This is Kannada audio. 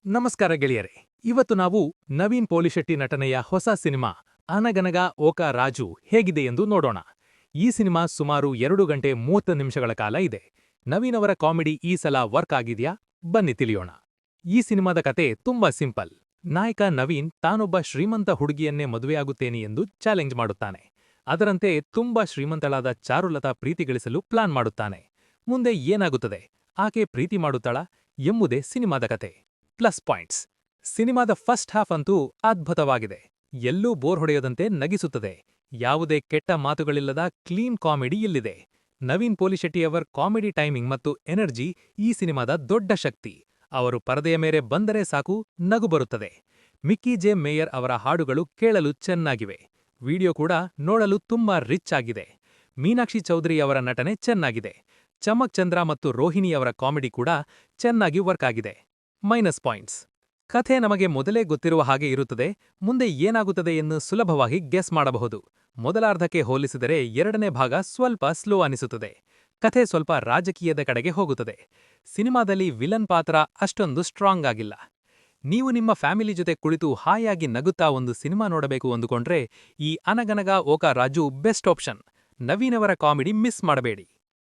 ನಮಸ್ಕಾರ ಗೆಳೆಯರೆ. ಇವತ್ತು ನಾವು ನವೀನ್ ಪೋಲಿಶೆಟ್ಟಿ ನಟನೆಯ ಹೊಸ ಸಿನಿಮಾ ಅನಗನಗ ಓಕ ರಾಜು ಹೇಗಿದೆ ಎಂದು ನೋಡೋಣ. ಈ ಸಿನಿಮಾ ಸುಮಾರು 2 ಗಂಟೆ 30 ನಿಮಿಷಗಳ ಕಾಲ ಇದೆ. ನವೀನ್ ಅವರ ಕಾಮಿಡಿ ಈ ಸಲ ವರ್ಕ್ ಆಗಿದ್ಯಾ? ಬನ್ನಿ ತಿಳಿಯೋಣ. ಈ ಸಿನಿಮಾದ ಕತೆ ತುಂಬಾ ಸಿಂಪಲ್. ನಾಯಕ ನವೀನ್ ತಾನೊಬ್ಬ ಶ್ರೀಮಂತ ಹುಡುಗಿಯನ್ನೇ ಮದುವೆಯಾಗುತ್ತೇನೆ ಎಂದು ಚಾಲೆಂಜ್ ಮಾಡುತ್ತಾನೆ. ಅದರಂತೆ ತುಂಬಾ ಶ್ರೀಮಂತಳಾದ ಚಾರುಲತಾ ಪ್ರೀತಿ ಗಳಿಸಲು ಪ್ಲಾನ್ ಮಾಡುತ್ತಾನೆ. ಮುಂದೆ ಏನಾಗುತ್ತದೆ, ಆಕೆ ಪ್ರೀತಿ ಮಾಡುತ್ತಾಳಾ ಎಂಬುದೇ ಸಿನಿಮಾದ ಕತೆ. ಪ್ಲಸ್ ಪಾಯಿಂಟ್ಸ್: ಸಿನಿಮಾದ ಫಸ್ಟ್ ಹಾಫ್ ಅಂತೂ ಅದ್ಭುತವಾಗಿದೆ. ಎಲ್ಲೂ ಬೋರ್ ಹೊಡೆಯದಂತೆ ನಗಿಸುತ್ತದೆ. ಯಾವುದೇ ಕೆಟ್ಟ ಮಾತುಗಳಿಲ್ಲದ ಕ್ಲೀನ್ ಕಾಮಿಡಿ ಇಲ್ಲಿದೆ. ನವೀನ್ ಪೋಲಿಶೆಟ್ಟಿಯವರ್ ಕಾಮಿಡಿ ಟೈಮಿಂಗ್ ಮತ್ತು ಎನರ್ಜಿ ಈ ಸಿನಿಮಾದ ದೊಡ್ಡ ಶಕ್ತಿ. ಅವರು ಪರದೆಯ ಮೇಲೆ ಬಂದರೆ ಸಾಕು, ನಗು ಬರುತ್ತದೆ. ಮಿಕ್ಕಿ ಜೆ ಮೇಯರ್ ಅವರ ಹಾಡುಗಳು ಕೇಳಲು ಚೆನ್ನಾಗಿವೆ. ವಿಡಿಯೋ ಕೂಡ ನೋಡಲು ತುಂಬಾ ರಿಚ್ ಆಗಿದೆ. ಮೀನಾಕ್ಷಿ ಚೌಧರಿ ಅವರ ನಟನೆ ಚೆನ್ನಾಗಿದೆ. ಚಮಕ್ ಚಂದ್ರ ಮತ್ತು ರೋಹಿಣಿಯವರ ಕಾಮಿಡಿ ಕೂಡ ಚೆನ್ನಾಗಿ ವರ್ಕ್ ಆಗಿದೆ. ಮೈನಸ್ ಪಾಯಿಂಟ್ಸ್: ಕಥೆ ನಮಗೆ ಮೊದಲೇ ಗೊತ್ತಿರುವ ಹಾಗೆ ಇರುತ್ತದೆ. ಮುಂದೆ ಏನಾಗುತ್ತದೆ ಎಂದು ಸುಲಭವಾಗಿ ಗೆಸ್ ಮಾಡಬಹುದು. ಮೊದಲಾರ್ಧಕ್ಕೆ ಹೋಲಿಸಿದರೆ ಎರಡನೇ ಭಾಗ ಸ್ವಲ್ಪ ಸ್ಲೋ ಅನಿಸುತ್ತದೆ. ಕಥೆ ಸ್ವಲ್ಪ ರಾಜಕೀಯದ ಕಡೆಗೆ ಹೋಗುತ್ತದೆ. ಸಿನಿಮಾದಲ್ಲಿ ವಿಲನ್ ಪಾತ್ರ ಅಷ್ಟೊಂದು ಸ್ಟ್ರಾಂಗ್ ಆಗಿಲ್ಲ. ನೀವು ನಿಮ್ಮ ಫ್ಯಾಮಿಲಿ ಜೊತೆ ಕುಳಿತು ಹಾಯಾಗಿ ನಗುತ್ತಾ ಒಂದು ಸಿನಿಮಾ ನೋಡಬೇಕು ಅಂದುಕೊಂಡ್ರೆ ಈ ಅನಗನಗ ಓಕ ರಾಜು ಬೆಸ್ಟ್ ಆಪ್ಷನ್. ನವೀನ್ ಅವರ ಕಾಮಿಡಿ ಮಿಸ್ ಮಾಡಬೇಡಿ.